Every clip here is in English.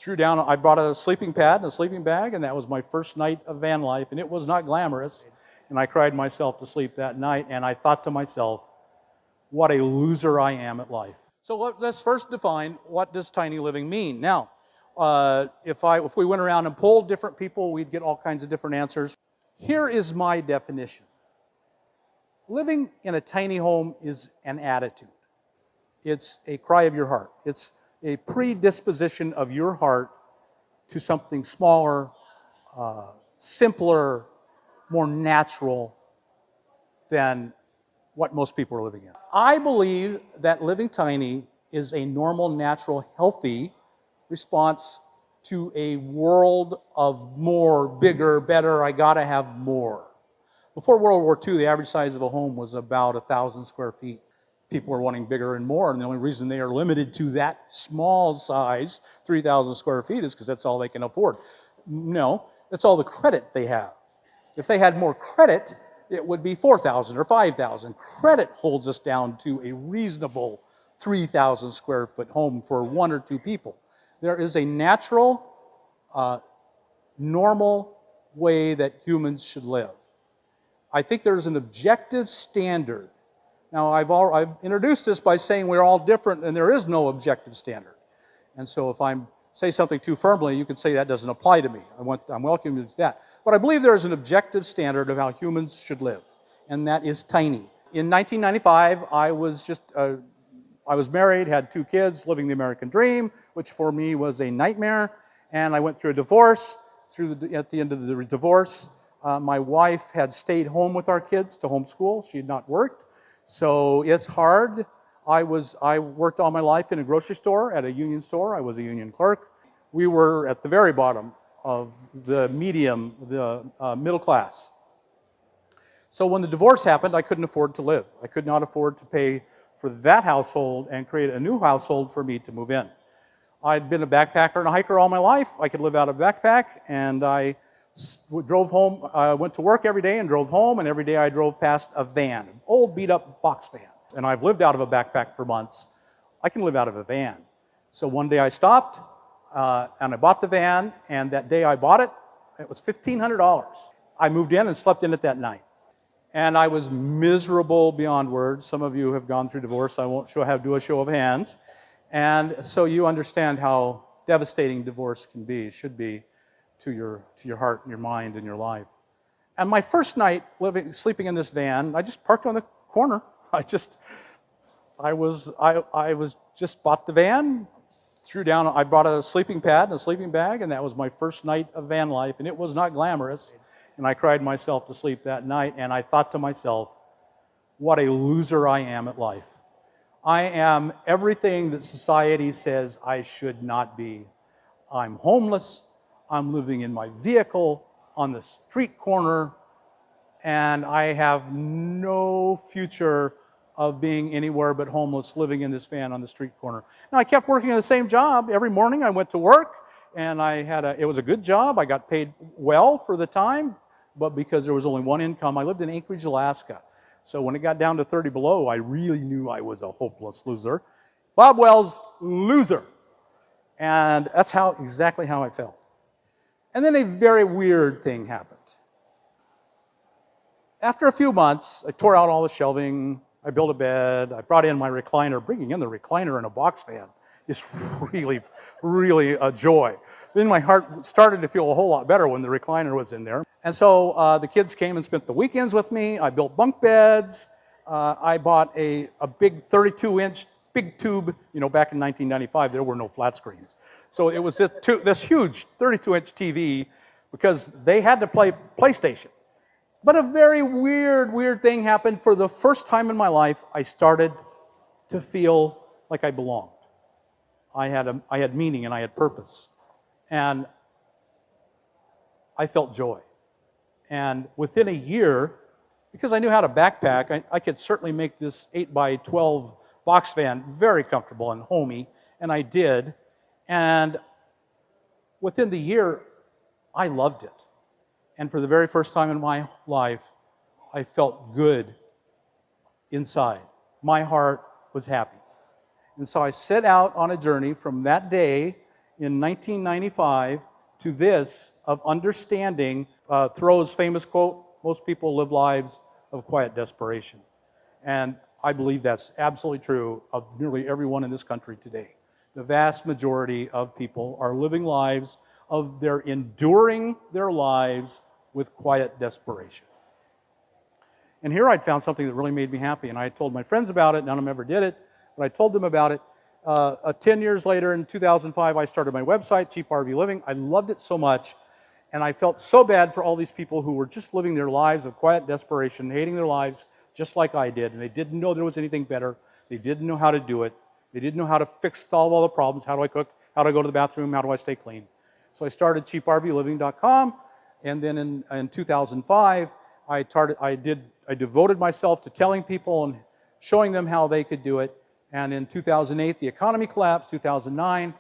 I brought a sleeping pad and a sleeping bag, and that was my first night of van life, and it was not glamorous. And I cried myself to sleep that night, and I thought to myself, what a loser I am at life. So let's first define, what does tiny living mean? Now, if we went around and polled different people, we'd get all kinds of different answers. Here is my definition. Living in a tiny home is an attitude. It's a cry of your heart. It's a predisposition of your heart to something smaller, simpler, more natural than what most people are living in. I believe that living tiny is a normal, natural, healthy response to a world of more, bigger, better, I gotta have more. Before World War II, the average size of a home was about 1,000 square feet. People are wanting bigger and more, and the only reason they are limited to that small size, 3,000 square feet, is because that's all they can afford. No, that's all the credit they have. If they had more credit, it would be 4,000 or 5,000. Credit holds us down to a reasonable 3,000 square foot home for one or two people. There is a natural, normal way that humans should live. I think there's an objective standard. Now, I've introduced this by saying we're all different and there is no objective standard. And so if I say something too firmly, you can say that doesn't apply to me. I'm welcoming to that. But I believe there is an objective standard of how humans should live, and that is tiny. In 1995, I was married, had 2 kids, living the American dream, which for me was a nightmare. And I went through a divorce. At the end of the divorce, my wife had stayed home with our kids to homeschool. She had not worked. So it's hard. I worked all my life in a grocery store, at a union store. I was a union clerk. We were at the very bottom of the medium, the middle class. So when the divorce happened, I couldn't afford to live. I could not afford to pay for that household and create a new household for me to move in. I'd been a backpacker and a hiker all my life. I could live out of a backpack, and I drove home. I went to work every day and drove home, and every day I drove past a van, an old beat-up box van. And I've lived out of a backpack for months. I can live out of a van. So one day I stopped, and I bought the van, and that day I bought it, it was $1,500. I moved in and slept in it that night. And I was miserable beyond words. Some of you have gone through divorce. I won't do a show of hands. And so you understand how devastating divorce can be, should be, to your heart and your mind and your life. And my first night sleeping in this van, I just parked on the corner. I just bought the van, I brought a sleeping pad and a sleeping bag, and that was my first night of van life, and it was not glamorous. And I cried myself to sleep that night, and I thought to myself, what a loser I am at life. I am everything that society says I should not be. I'm homeless. I'm living in my vehicle on the street corner, and I have no future of being anywhere but homeless, living in this van on the street corner. Now, I kept working in the same job. Every morning I went to work, and it was a good job. I got paid well for the time, but because there was only one income, I lived in Anchorage, Alaska. So when it got down to 30 below, I really knew I was a hopeless loser. Bob Wells, loser. And that's exactly how I felt. And then a very weird thing happened. After a few months, I tore out all the shelving, I built a bed, I brought in my recliner. Bringing in the recliner in a box van is really, really a joy. Then my heart started to feel a whole lot better when the recliner was in there. And so the kids came and spent the weekends with me. I built bunk beds. I bought a big 32-inch big tube. Back in 1995, there were no flat screens. So it was this huge 32-inch TV because they had to play PlayStation. But a very weird thing happened. For the first time in my life, I started to feel like I belonged. I had meaning and I had purpose. And I felt joy. And within a year, because I knew how to backpack, I could certainly make this 8x12 box van very comfortable and homey, and I did. And within the year, I loved it. And for the very first time in my life, I felt good inside. My heart was happy. And so I set out on a journey from that day in 1995 to this of understanding Thoreau's famous quote, "Most people live lives of quiet desperation." And I believe that's absolutely true of nearly everyone in this country today. The vast majority of people are living lives of their enduring their lives with quiet desperation. And here I'd found something that really made me happy, and I told my friends about it. None of them ever did it, but I told them about it. 10 years later, in 2005, I started my website, CheapRVliving. I loved it so much, and I felt so bad for all these people who were just living their lives of quiet desperation, hating their lives just like I did, and they didn't know there was anything better. They didn't know how to do it. They didn't know how to solve all the problems. How do I cook? How do I go to the bathroom? How do I stay clean? So I started CheapRVliving.com, and then in 2005, I devoted myself to telling people and showing them how they could do it. And in 2008, the economy collapsed, 2009,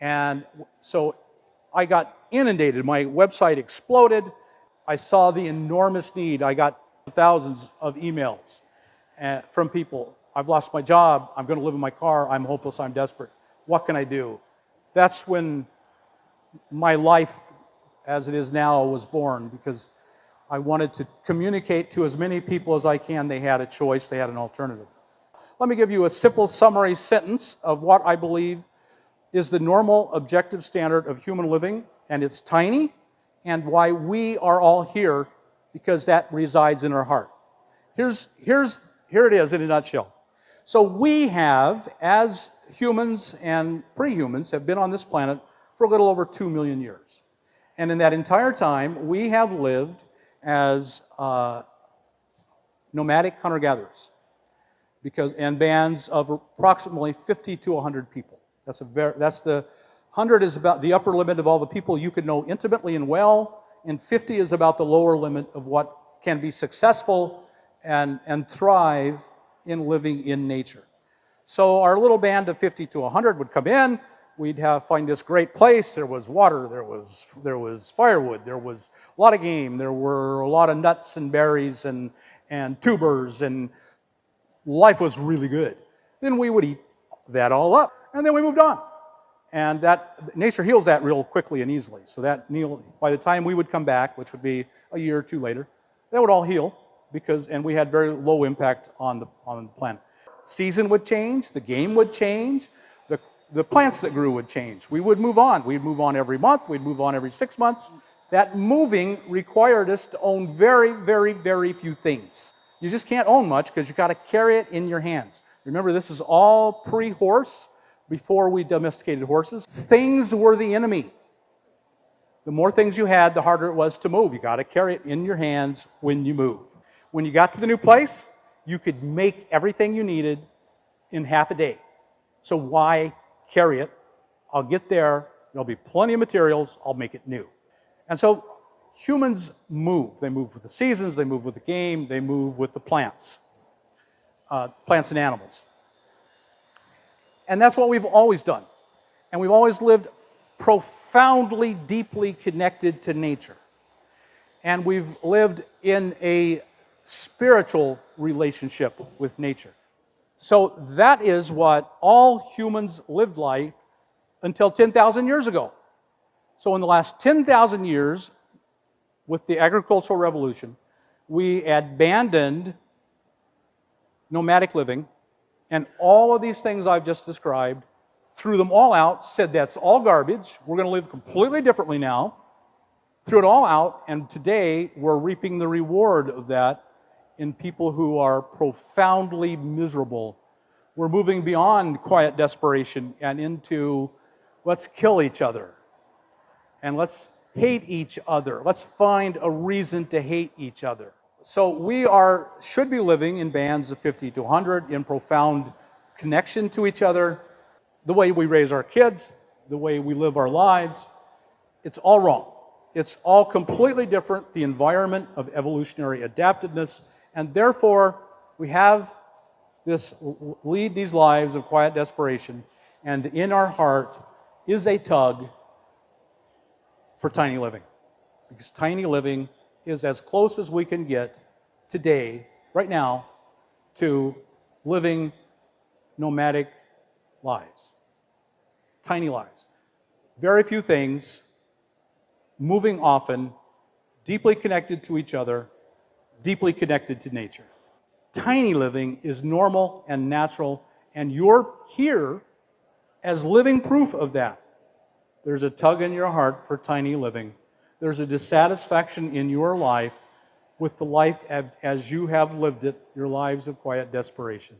and so I got inundated. My website exploded. I saw the enormous need. I got thousands of emails from people. I've lost my job. I'm going to live in my car. I'm hopeless. I'm desperate. What can I do? That's when my life, as it is now, was born, because I wanted to communicate to as many people as I can. They had a choice. They had an alternative. Let me give you a simple summary sentence of what I believe is the normal objective standard of human living, and it's tiny, and why we are all here, because that resides in our heart. Here it is in a nutshell. So we have, as humans and pre-humans, have been on this planet for a little over 2 million years. And in that entire time, we have lived as nomadic hunter-gatherers, and bands of approximately 50 to 100 people. That's the 100 is about the upper limit of all the people you could know intimately and well, and 50 is about the lower limit of what can be successful and thrive in living in nature. So our little band of 50 to 100 would come in. We'd find this great place. There was water, there was firewood, there was a lot of game, there were a lot of nuts and berries and tubers, and life was really good. Then we would eat that all up, and then we moved on. And that nature heals that real quickly and easily. So that by the time we would come back, which would be a year or two later, that would all heal, and we had very low impact on the planet. Season would change, the game would change, the plants that grew would change. We would move on. We'd move on every month. We'd move on every 6 months. That moving required us to own very, very, very few things. You just can't own much because you've got to carry it in your hands. Remember, this is all pre-horse, before we domesticated horses. Things were the enemy. The more things you had, the harder it was to move. You got to carry it in your hands when you move. When you got to the new place, you could make everything you needed in half a day. So why carry it? I'll get there. There'll be plenty of materials. I'll make it new. And so humans move. They move with the seasons. They move with the game. They move with the plants. Plants and animals. And that's what we've always done. And we've always lived profoundly, deeply connected to nature. And we've lived in a spiritual relationship with nature. So that is what all humans lived like until 10,000 years ago. So in the last 10,000 years, with the agricultural revolution, we abandoned nomadic living, and all of these things I've just described, threw them all out, said that's all garbage, we're going to live completely differently now, threw it all out, and today we're reaping the reward of that in people who are profoundly miserable. We're moving beyond quiet desperation and into let's kill each other, and let's hate each other. Let's find a reason to hate each other. So we should be living in bands of 50 to 100 in profound connection to each other. The way we raise our kids, the way we live our lives, it's all wrong. It's all completely different, the environment of evolutionary adaptedness, and therefore we have lead these lives of quiet desperation, and in our heart is a tug for tiny living. Because tiny living is as close as we can get today, right now, to living nomadic lives. Tiny lives. very few things, moving often, deeply connected to each other, deeply connected to nature. Tiny living is normal and natural, and you're here as living proof of that. There's a tug in your heart for tiny living. There's a dissatisfaction in your life with the life as you have lived it, your lives of quiet desperation.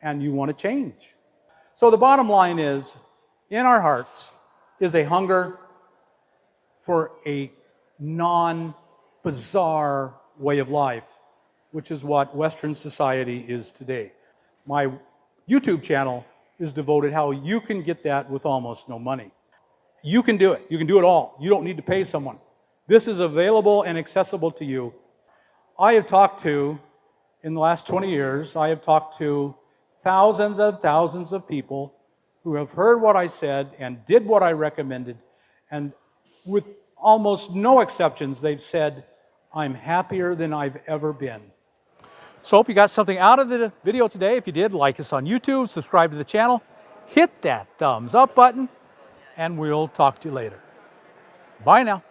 And you want to change. So the bottom line is, in our hearts is a hunger for a non-bizarre way of life, which is what Western society is today. My YouTube channel is devoted how you can get that with almost no money. You can do it. You can do it all. You don't need to pay someone. This is available and accessible to you. I have talked to, in the last 20 years, I have talked to thousands of people who have heard what I said and did what I recommended, and with almost no exceptions, they've said, I'm happier than I've ever been. So I hope you got something out of the video today. If you did, like us on YouTube, subscribe to the channel, hit that thumbs up button, and we'll talk to you later. Bye now.